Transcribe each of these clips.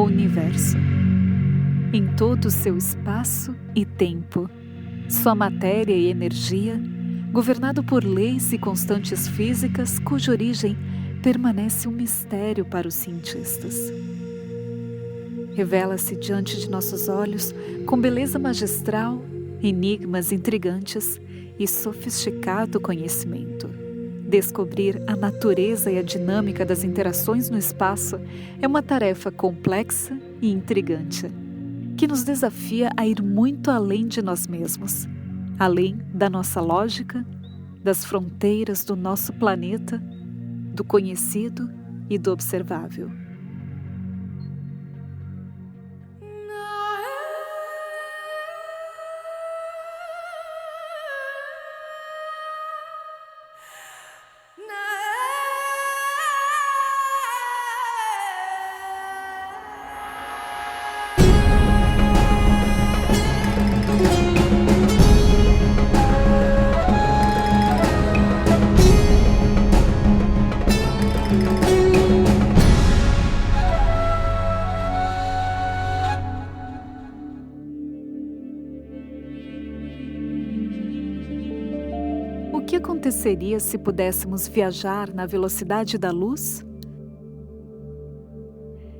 o universo. Em todo o seu espaço e tempo, sua matéria e energia, governado por leis e constantes físicas cuja origem permanece um mistério para os cientistas. Revela-se diante de nossos olhos com beleza magistral, enigmas intrigantes e sofisticado conhecimento. Descobrir a natureza e a dinâmica das interações no espaço é uma tarefa complexa e intrigante, que nos desafia a ir muito além de nós mesmos, além da nossa lógica, das fronteiras do nosso planeta, do conhecido e do observável. O que aconteceria se pudéssemos viajar na velocidade da luz?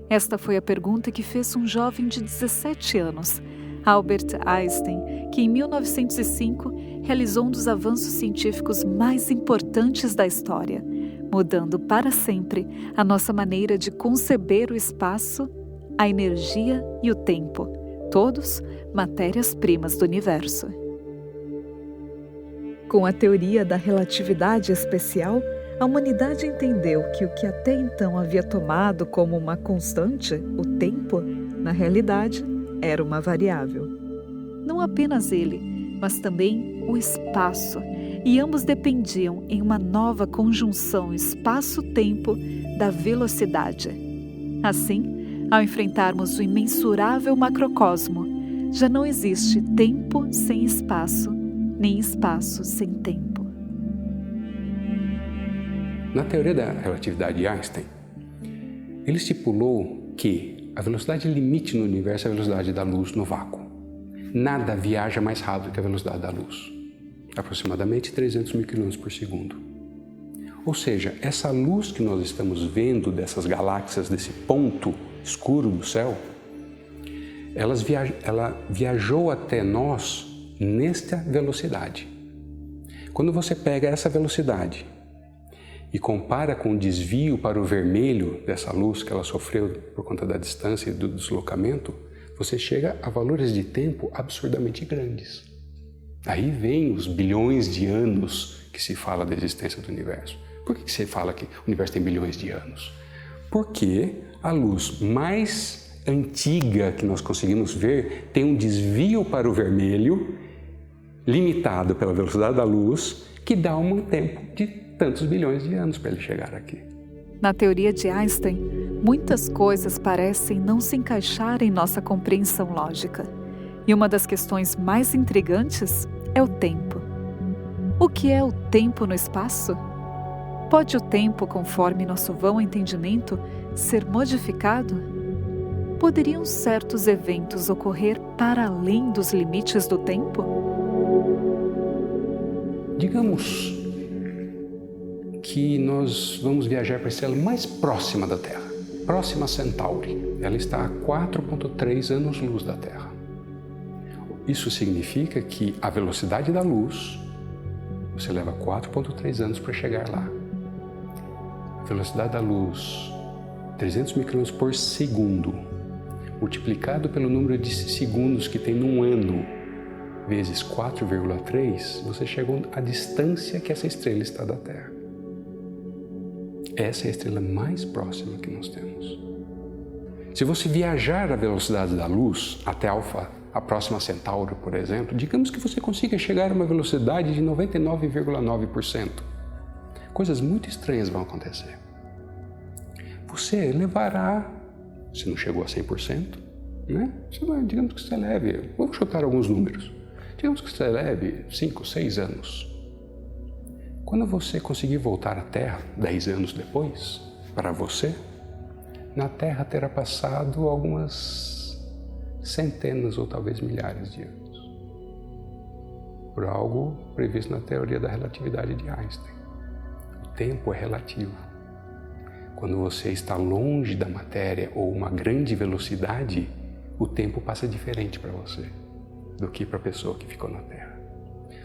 Esta foi a pergunta que fez um jovem de 17 anos, Albert Einstein, que em 1905 realizou um dos avanços científicos mais importantes da história, mudando para sempre a nossa maneira de conceber o espaço, a energia e o tempo, todos matérias-primas do universo. Com a teoria da relatividade especial, a humanidade entendeu que o que até então havia tomado como uma constante, o tempo, na realidade, era uma variável. Não apenas ele, mas também o espaço, e ambos dependiam em uma nova conjunção espaço-tempo da velocidade. Assim, ao enfrentarmos o imensurável macrocosmo, já não existe tempo sem espaço, nem espaço sem tempo. Na teoria da relatividade de Einstein, ele estipulou que a velocidade limite no universo é a velocidade da luz no vácuo. Nada viaja mais rápido que a velocidade da luz, aproximadamente 300 mil km por segundo. Ou seja, essa luz que nós estamos vendo dessas galáxias, desse ponto escuro do céu, ela viajou até nós nesta velocidade. Quando você pega essa velocidade e compara com o desvio para o vermelho dessa luz que ela sofreu por conta da distância e do deslocamento, você chega a valores de tempo absurdamente grandes. Aí vem os bilhões de anos que se fala da existência do universo. Por que você fala que o universo tem bilhões de anos? Porque a luz mais antiga que nós conseguimos ver tem um desvio para o vermelho limitado pela velocidade da luz, que dá um tempo de tantos bilhões de anos para ele chegar aqui. Na teoria de Einstein, muitas coisas parecem não se encaixar em nossa compreensão lógica. E uma das questões mais intrigantes é o tempo. O que é o tempo no espaço? Pode o tempo, conforme nosso vão entendimento, ser modificado? Poderiam certos eventos ocorrer para além dos limites do tempo? Digamos que nós vamos viajar para a estrela mais próxima da Terra, Próxima Centauri. Ela está a 4,3 anos-luz da Terra. Isso significa que a velocidade da luz, você leva 4,3 anos para chegar lá. A velocidade da luz, 300 mil km por segundo, multiplicado pelo número de segundos que tem num ano, vezes 4,3, você chega à distância que essa estrela está da Terra. Essa é a estrela mais próxima que nós temos. Se você viajar a velocidade da luz até a Próxima Centauri, por exemplo, digamos que você consiga chegar a uma velocidade de 99,9%. Coisas muito estranhas vão acontecer. Você levará, se não chegou a 100%, né? Digamos que você leve, vamos chutar alguns números. Digamos que você leve 5, 6 anos. Quando você conseguir voltar à Terra 10 anos depois, para você, na Terra terá passado algumas centenas ou talvez milhares de anos, por algo previsto na teoria da relatividade de Einstein. O tempo é relativo. Quando você está longe da matéria ou uma grande velocidade, o tempo passa diferente para você do que para a pessoa que ficou na Terra.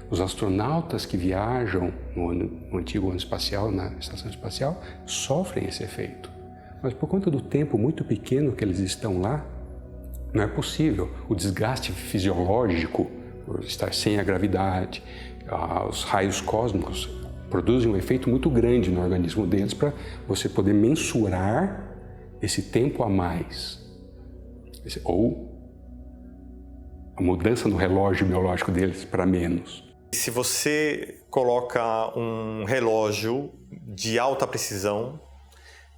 Os astronautas que viajam no antigo ano espacial, na estação espacial, sofrem esse efeito. Mas por conta do tempo muito pequeno que eles estão lá, não é possível. O desgaste fisiológico, por estar sem a gravidade, os raios cósmicos produzem um efeito muito grande no organismo deles para você poder mensurar esse tempo a mais. Ou a mudança no relógio biológico deles para menos. Se você coloca um relógio de alta precisão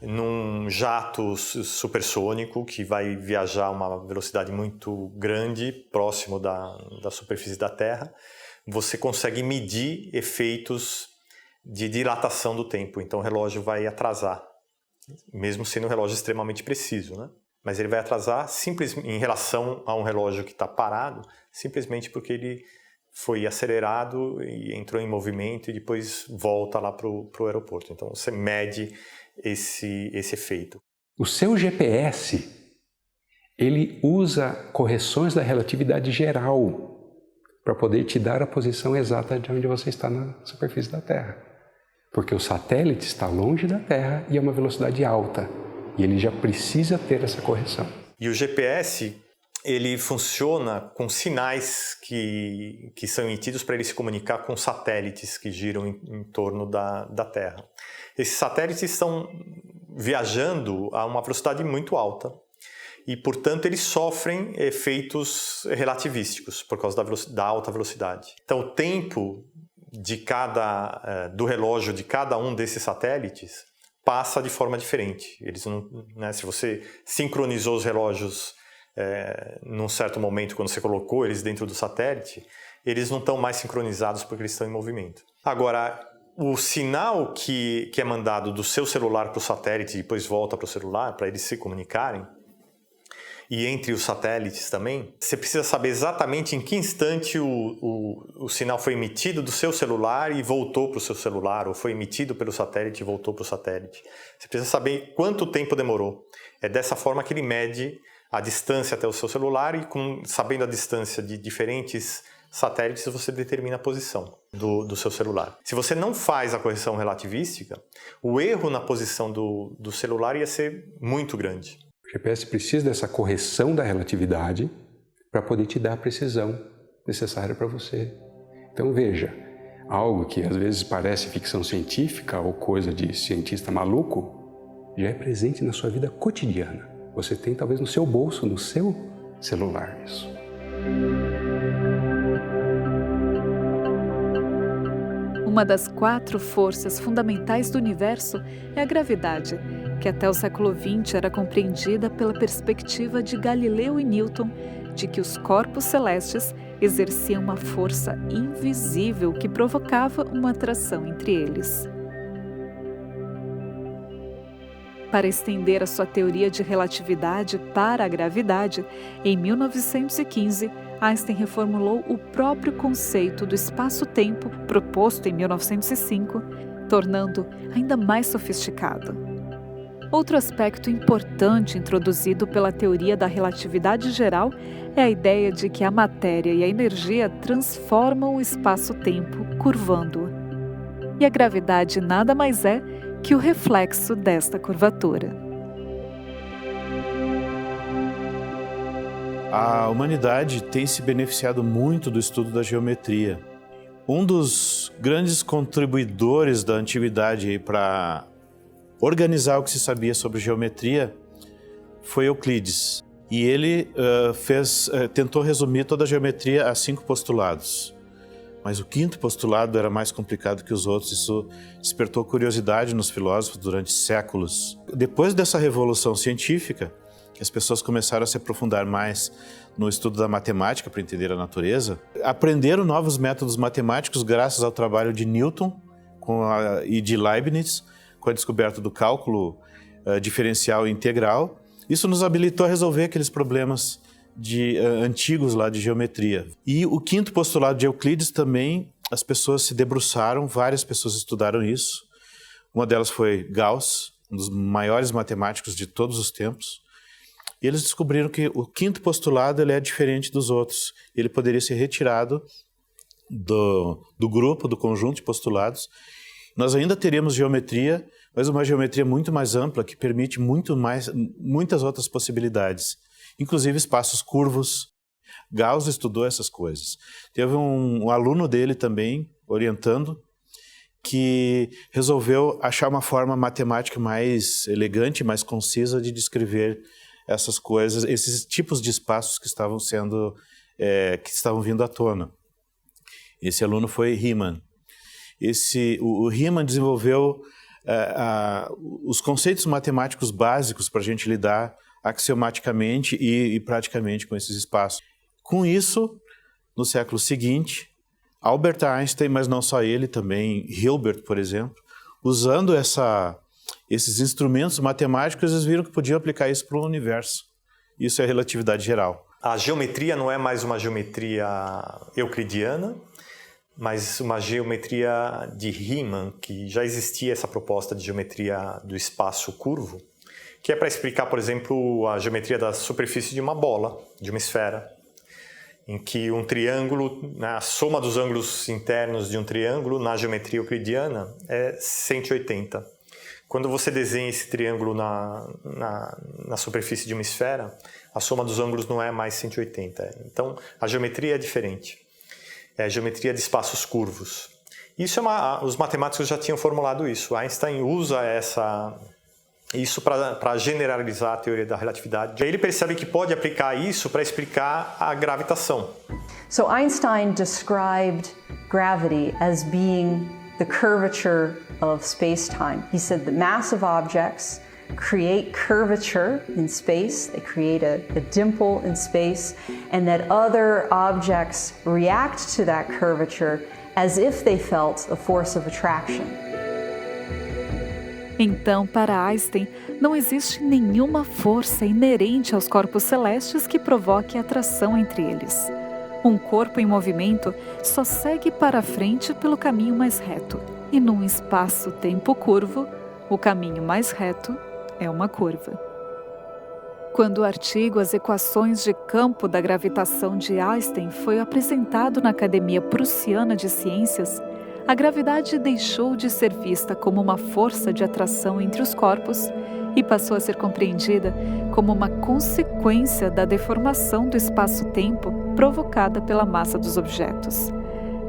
num jato supersônico que vai viajar a uma velocidade muito grande, próximo da superfície da Terra, você consegue medir efeitos de dilatação do tempo. Então o relógio vai atrasar, mesmo sendo um relógio extremamente preciso, né? Mas ele vai atrasar em relação a um relógio que está parado, simplesmente porque ele foi acelerado e entrou em movimento e depois volta lá para o aeroporto. Então você mede esse efeito. O seu GPS, ele usa correções da relatividade geral para poder te dar a posição exata de onde você está na superfície da Terra. Porque o satélite está longe da Terra e a uma velocidade alta. E ele já precisa ter essa correção. E o GPS, ele funciona com sinais que são emitidos para ele se comunicar com satélites que giram em torno da Terra. Esses satélites estão viajando a uma velocidade muito alta e, portanto, eles sofrem efeitos relativísticos por causa da alta velocidade. Então, o tempo do relógio de cada um desses satélites passa de forma diferente. Eles não, né, se você sincronizou os relógios num certo momento, quando você colocou eles dentro do satélite, eles não estão mais sincronizados porque eles estão em movimento. Agora, o sinal que é mandado do seu celular para o satélite e depois volta para o celular, para eles se comunicarem, e entre os satélites também, você precisa saber exatamente em que instante o sinal foi emitido do seu celular e voltou para o seu celular, ou foi emitido pelo satélite e voltou para o satélite. Você precisa saber quanto tempo demorou. É dessa forma que ele mede a distância até o seu celular e, sabendo a distância de diferentes satélites, você determina a posição do seu celular. Se você não faz a correção relativística, o erro na posição do celular ia ser muito grande. O GPS precisa dessa correção da relatividade para poder te dar a precisão necessária para você. Então veja, algo que às vezes parece ficção científica ou coisa de cientista maluco, já é presente na sua vida cotidiana. Você tem talvez no seu bolso, no seu celular isso. Uma das 4 forças fundamentais do universo é a gravidade, que até o século XX era compreendida pela perspectiva de Galileu e Newton de que os corpos celestes exerciam uma força invisível que provocava uma atração entre eles. Para estender a sua teoria de relatividade para a gravidade, em 1915, Einstein reformulou o próprio conceito do espaço-tempo proposto em 1905, tornando ainda mais sofisticado. Outro aspecto importante introduzido pela teoria da relatividade geral é a ideia de que a matéria e a energia transformam o espaço-tempo, curvando-o. E a gravidade nada mais é que o reflexo desta curvatura. A humanidade tem se beneficiado muito do estudo da geometria. Um dos grandes contribuidores da antiguidade para organizar o que se sabia sobre geometria foi Euclides. E ele tentou resumir toda a geometria a 5 postulados. Mas o 5º postulado era mais complicado que os outros. Isso despertou curiosidade nos filósofos durante séculos. Depois dessa revolução científica, que as pessoas começaram a se aprofundar mais no estudo da matemática para entender a natureza, aprenderam novos métodos matemáticos graças ao trabalho de Newton e de Leibniz, com a descoberta do cálculo diferencial integral. Isso nos habilitou a resolver aqueles problemas antigos lá de geometria. E o quinto postulado de Euclides também, as pessoas se debruçaram, várias pessoas estudaram isso. Uma delas foi Gauss, um dos maiores matemáticos de todos os tempos. E eles descobriram que o quinto postulado ele é diferente dos outros. Ele poderia ser retirado do grupo, do conjunto de postulados. Nós ainda teríamos geometria, mas uma geometria muito mais ampla que permite muitas outras possibilidades, inclusive espaços curvos. Gauss estudou essas coisas. Teve um aluno dele também, orientando, que resolveu achar uma forma matemática mais elegante, mais concisa de descrever essas coisas, esses tipos de espaços que estavam vindo à tona. Esse aluno foi Riemann. O Riemann desenvolveu os conceitos matemáticos básicos para a gente lidar axiomaticamente e praticamente com esses espaços. Com isso, no século seguinte, Albert Einstein, mas não só ele, também Hilbert, por exemplo, usando esses instrumentos matemáticos, eles viram que podiam aplicar isso para o universo. Isso é relatividade geral. A geometria não é mais uma geometria euclidiana, mas uma geometria de Riemann, que já existia essa proposta de geometria do espaço curvo, que é para explicar, por exemplo, a geometria da superfície de uma bola, de uma esfera, em que um triângulo, a soma dos ângulos internos de um triângulo na geometria euclidiana é 180. Quando você desenha esse triângulo na superfície de uma esfera, a soma dos ângulos não é mais 180. Então, a geometria é diferente. É a geometria de espaços curvos. Isso os matemáticos já tinham formulado isso. Einstein usa isso para generalizar a teoria da relatividade. Aí ele percebe que pode aplicar isso para explicar a gravitação. So Einstein described gravity as being the curvature of space-time. He said that massive objects create curvature in space, they create a dimple in space, and that other objects react to that curvature as if they felt the force of attraction. Então, para Einstein, não existe nenhuma força inerente aos corpos celestes que provoque atração entre eles. Um corpo em movimento só segue para frente pelo caminho mais reto, e num espaço-tempo curvo, o caminho mais reto é uma curva. Quando o artigo As Equações de Campo da Gravitação de Einstein foi apresentado na Academia Prussiana de Ciências, a gravidade deixou de ser vista como uma força de atração entre os corpos e passou a ser compreendida como uma consequência da deformação do espaço-tempo provocada pela massa dos objetos.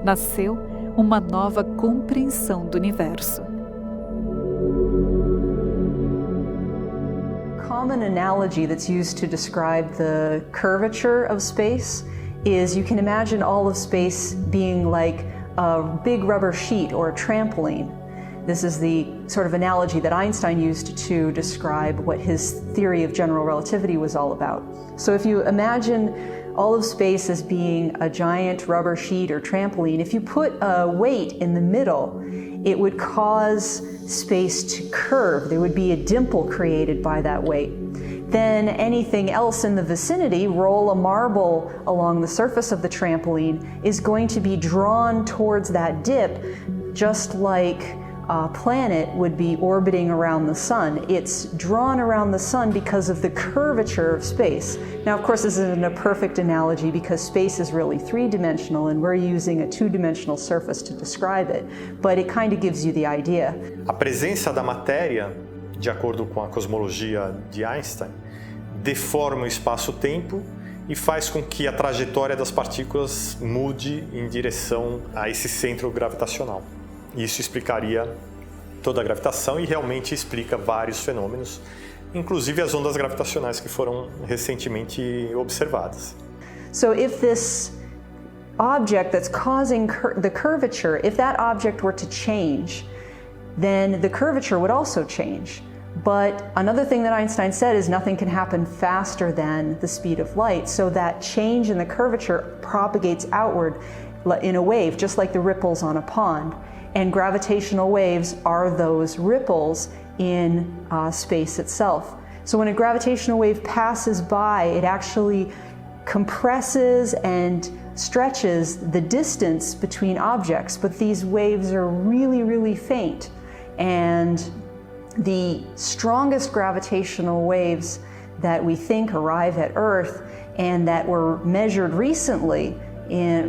Nasceu uma nova compreensão do universo. Common analogy that's used to describe the curvature of space is you can imagine all of space being like a big rubber sheet or a trampoline. This is the sort of analogy that Einstein used to describe what his theory of general relativity was all about. So if you imagine all of space as being a giant rubber sheet or trampoline, if you put a weight in the middle, it would cause space to curve. There would be a dimple created by that weight. Then anything else in the vicinity, roll a marble along the surface of the trampoline, is going to be drawn towards that dip, just like a planet would be orbiting around the sun. It's drawn around the sun because of the curvature of space. Now, of course, this isn't a perfect analogy because space is really three-dimensional and we're using a two-dimensional surface to describe it, but it kind of gives you the idea. A presença da matéria, de acordo com a cosmologia de Einstein, deforma o espaço-tempo e faz com que a trajetória das partículas mude em direção a esse centro gravitacional. Isso explicaria toda a gravitação e realmente explica vários fenômenos, inclusive as ondas gravitacionais que foram recentemente observadas. So if this object that's causing the curvature, if that object were to change, then the curvature would also change. But another thing that Einstein said is nothing can happen faster than the speed of light, so that change in the curvature propagates outward in a wave, just like the ripples on a pond. And gravitational waves are those ripples in space itself. So when a gravitational wave passes by, it actually compresses and stretches the distance between objects, but these waves are really, really faint. And the strongest gravitational waves that we think arrive at Earth and that were measured recently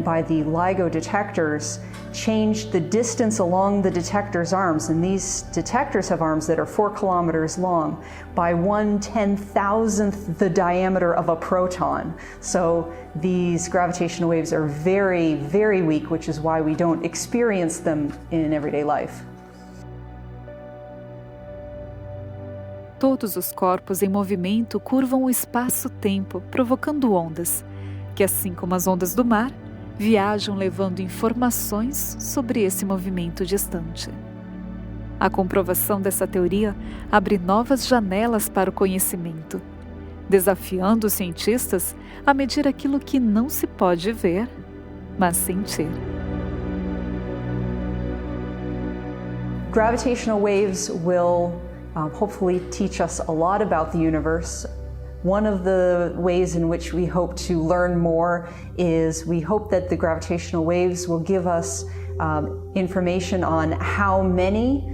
by the LIGO detectors changed the distance along the detector's arms, and these detectors have arms that are 4 kilometers long, by 1/10,000th the diameter of a proton. So these gravitational waves are very, very weak, which is why we don't experience them in everyday life. Todos os corpos em movimento curvam o espaço-tempo, provocando ondas, que, assim como as ondas do mar, viajam levando informações sobre esse movimento distante. A comprovação dessa teoria abre novas janelas para o conhecimento, desafiando os cientistas a medir aquilo que não se pode ver, mas sentir. Gravitational waves will hopefully teach us a lot about the universe. One of the ways in which we hope to learn more is we hope that the gravitational waves will give us information on how many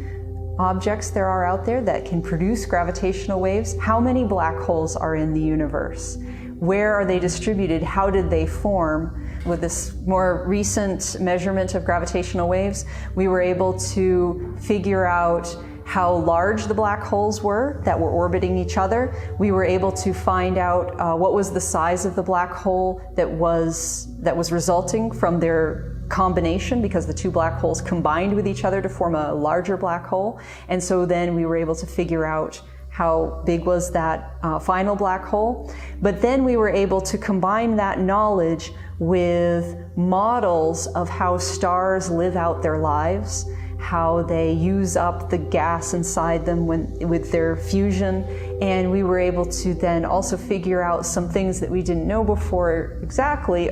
objects there are out there that can produce gravitational waves, how many black holes are in the universe, where are they distributed, how did they form. With this more recent measurement of gravitational waves, we were able to figure out how large the black holes were that were orbiting each other. We were able to find out what was the size of the black hole that was resulting from their combination, because the two black holes combined with each other to form a larger black hole. And so then we were able to figure out how big was that final black hole. But then we were able to combine that knowledge with models of how stars live out their lives, how they use up the gas inside them with their fusion, and we were able to then also figure out some things that we didn't know before exactly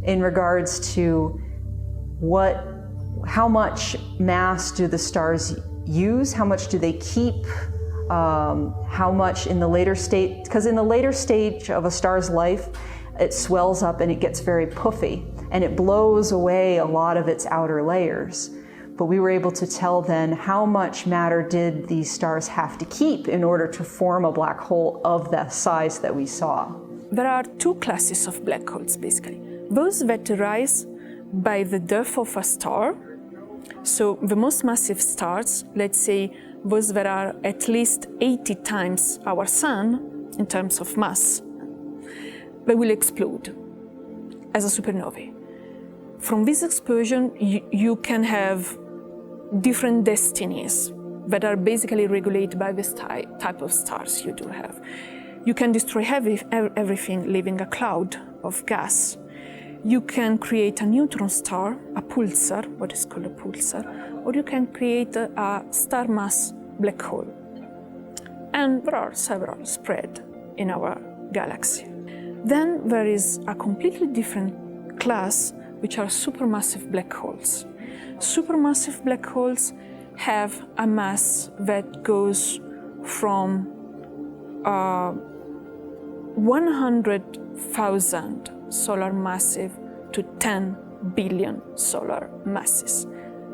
in regards to how much mass do the stars use, how much do they keep, how much in the later state, because in the later stage of a star's life, it swells up and it gets very puffy, and it blows away a lot of its outer layers. But we were able to tell then how much matter did these stars have to keep in order to form a black hole of the size that we saw. There are two classes of black holes, basically. Those that arise by the death of a star, so the most massive stars, let's say those that are at least 80 times our Sun in terms of mass, they will explode as a supernovae. From this explosion, you can have different destinies that are basically regulated by this type of stars you do have. You can destroy everything, leaving a cloud of gas. You can create a neutron star, a pulsar, what is called a pulsar, or you can create a star mass black hole. And there are several spread in our galaxy. Then there is a completely different class, which are supermassive black holes. Supermassive black holes have a mass that goes from 100,000 solar massive to 10 billion solar masses.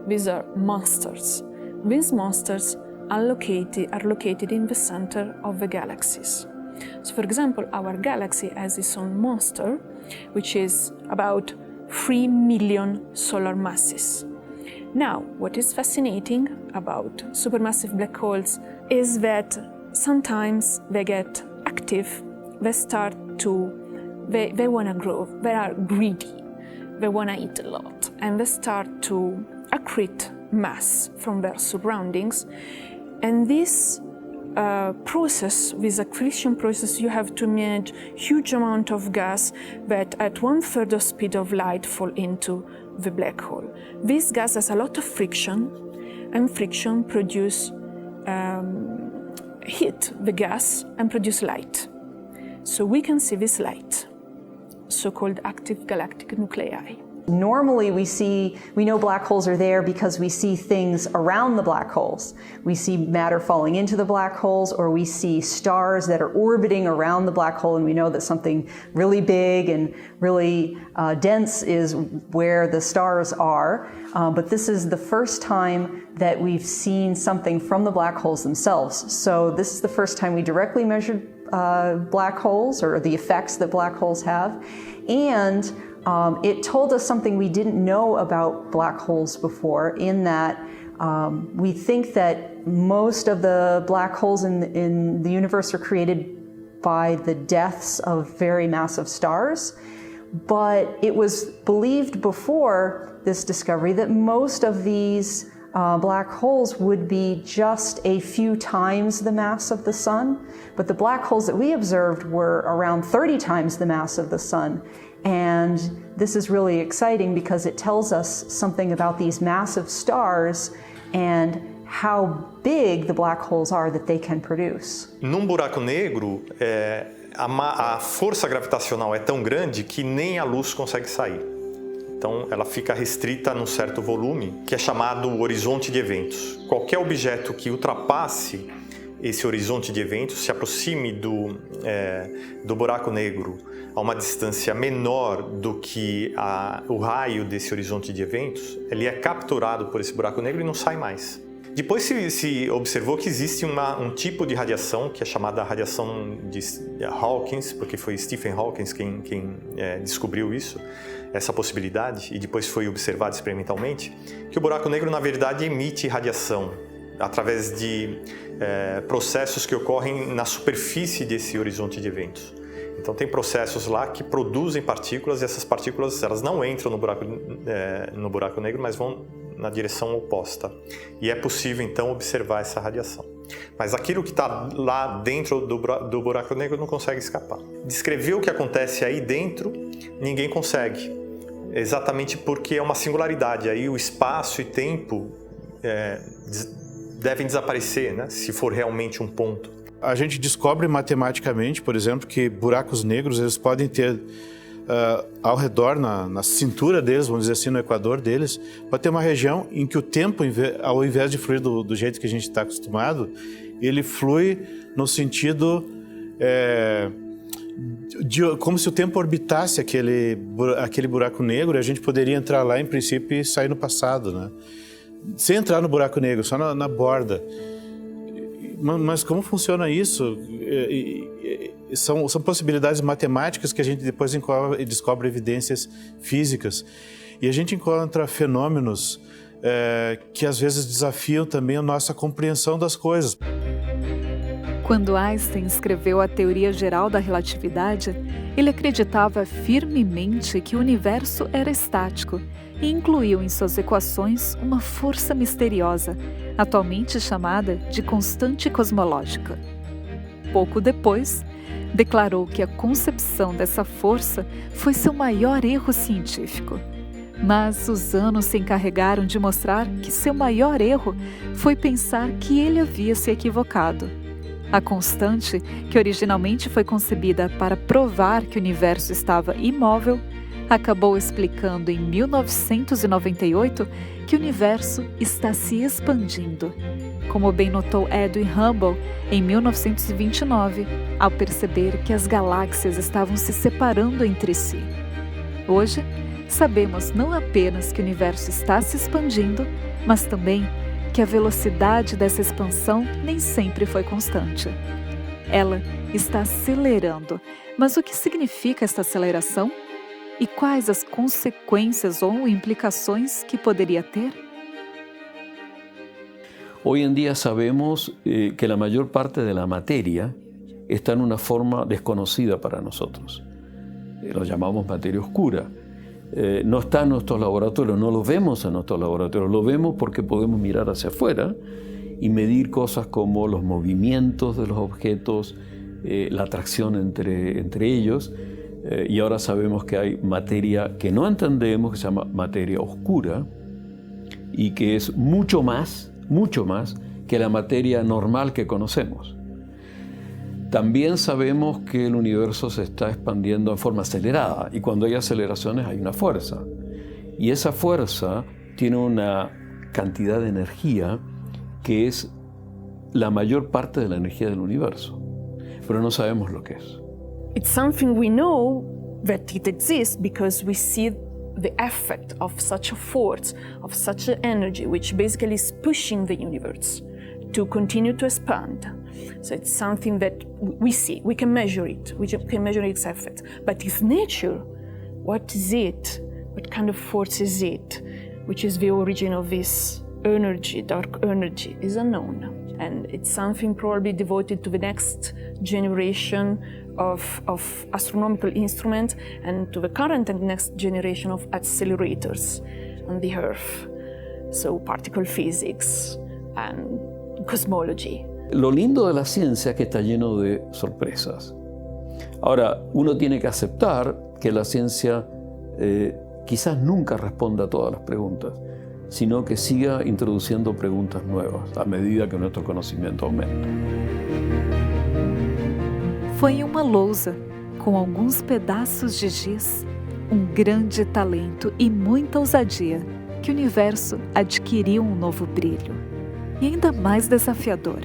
These are monsters. These monsters are located in the center of the galaxies. So, for example, our galaxy has its own monster, which is about 3 million solar masses. Now, what is fascinating about supermassive black holes is that sometimes they get active, they want to grow, they are greedy, they want to eat a lot, and they start to accrete mass from their surroundings. And this this accretion process, you have to manage huge amount of gas that at 1/3 of speed of light fall into the black hole. This gas has a lot of friction, and friction heat the gas and produce light. So we can see this light, so-called active galactic nuclei. Normally we know black holes are there because we see things around the black holes. We see matter falling into the black holes, or we see stars that are orbiting around the black hole, and we know that something really big and really dense is where the stars are. But this is the first time that we've seen something from the black holes themselves. So this is the first time we directly measured black holes, or the effects that black holes have. And it told us something we didn't know about black holes before, in that we think that most of the black holes in the universe are created by the deaths of very massive stars. But it was believed before this discovery that most of these black holes would be just a few times the mass of the sun. But the black holes that we observed were around 30 times the mass of the sun. And this is really exciting because it tells us something about these massive stars and how big the black holes are that they can produce. Num buraco negro, a força gravitacional é tão grande que nem a luz consegue sair. Então, ela fica restrita num certo volume, que é chamado horizonte de eventos. Qualquer objeto que ultrapasse esse horizonte de eventos, se aproxime do buraco negro a uma distância menor do que o raio desse horizonte de eventos, ele é capturado por esse buraco negro e não sai mais. Depois se observou que existe um tipo de radiação que é chamada radiação de Hawking, porque foi Stephen Hawking quem descobriu isso, essa possibilidade, e depois foi observado experimentalmente, que o buraco negro na verdade emite radiação através de processos que ocorrem na superfície desse horizonte de eventos. Então tem processos lá que produzem partículas, e essas partículas elas não entram no buraco negro, mas vão na direção oposta. E é possível então observar essa radiação. Mas aquilo que está lá dentro do buraco negro não consegue escapar. Descrever o que acontece aí dentro, ninguém consegue. Exatamente porque é uma singularidade. Aí o espaço e tempo devem desaparecer, né? Se for realmente um ponto. A gente descobre matematicamente, por exemplo, que buracos negros eles podem ter ao redor, na cintura deles, vamos dizer assim, no equador deles, pode ter uma região em que o tempo, ao invés de fluir do jeito que a gente está acostumado, ele flui no sentido como se o tempo orbitasse aquele buraco negro, e a gente poderia entrar lá, em princípio, e sair no passado, né? Sem entrar no buraco negro, só na borda. Mas como funciona isso? São possibilidades matemáticas que a gente depois descobre evidências físicas. E a gente encontra fenômenos que às vezes desafiam também a nossa compreensão das coisas. Quando Einstein escreveu a teoria geral da relatividade, ele acreditava firmemente que o universo era estático e incluiu em suas equações uma força misteriosa, atualmente chamada de constante cosmológica. Pouco depois, declarou que a concepção dessa força foi seu maior erro científico. Mas os anos se encarregaram de mostrar que seu maior erro foi pensar que ele havia se equivocado. A constante, que originalmente foi concebida para provar que o universo estava imóvel, acabou explicando em 1998 que o universo está se expandindo, como bem notou Edwin Hubble em 1929, ao perceber que as galáxias estavam se separando entre si. Hoje, sabemos não apenas que o universo está se expandindo, mas também que a velocidade dessa expansão nem sempre foi constante. Ela está acelerando, mas o que significa esta aceleração? E quais as consequências ou implicações que poderia ter? Hoy en día sabemos que la mayor parte de la materia está en una forma desconocida para nosotros. Lo llamamos materia oscura. No está en nuestros laboratorios, no lo vemos en nuestros laboratorios, lo vemos porque podemos mirar hacia afuera y medir cosas como los movimientos de los objetos, la atracción entre ellos. Y ahora sabemos que hay materia que no entendemos, que se llama materia oscura, y que es mucho más que la materia normal que conocemos. También sabemos que el universo se está expandiendo en forma acelerada, y cuando hay aceleraciones hay una fuerza. Y esa fuerza tiene una cantidad de energía que es la mayor parte de la energía del universo, pero no sabemos lo que es. It's something we know that it exists because we see the effect of such a force, of such an energy, which basically is pushing the universe to continue to expand. So it's something that we see, we can measure it, we can measure its effect. But its nature, what is it? What kind of force is it? Which is the origin of this energy, dark energy, is unknown. And it's something probably devoted to the next generation of astronomical instruments and to the current and next generation of accelerators on the Earth. So particle physics and cosmology. Lo lindo de la ciencia es que está lleno de sorpresas. Ahora, uno tiene que aceptar que la ciencia quizás nunca responda a todas las preguntas, sino que siga introducindo preguntas nuevas à medida que nosso conhecimento aumenta. Foi em uma lousa, com alguns pedaços de giz, um grande talento e muita ousadia, que o universo adquiriu um novo brilho. E ainda mais desafiador.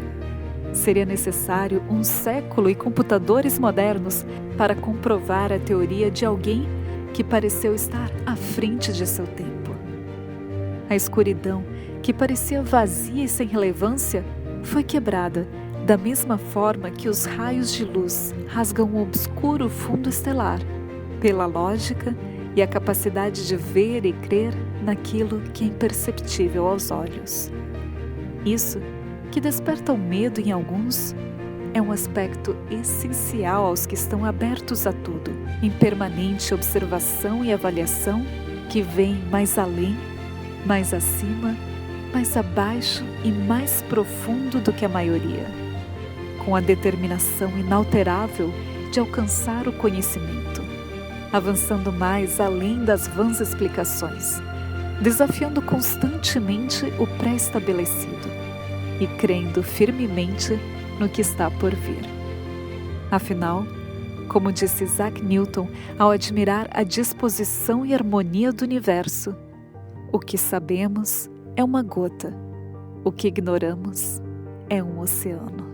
Seria necessário um século e computadores modernos para comprovar a teoria de alguém que pareceu estar à frente de seu tempo. A escuridão, que parecia vazia e sem relevância, foi quebrada da mesma forma que os raios de luz rasgam o obscuro fundo estelar, pela lógica e a capacidade de ver e crer naquilo que é imperceptível aos olhos. Isso, que desperta o medo em alguns, é um aspecto essencial aos que estão abertos a tudo, em permanente observação e avaliação, que vem mais além, mais acima, mais abaixo e mais profundo do que a maioria, com a determinação inalterável de alcançar o conhecimento, avançando mais além das vãs explicações, desafiando constantemente o pré-estabelecido e crendo firmemente no que está por vir. Afinal, como disse Isaac Newton ao admirar a disposição e harmonia do universo, o que sabemos é uma gota, o que ignoramos é um oceano.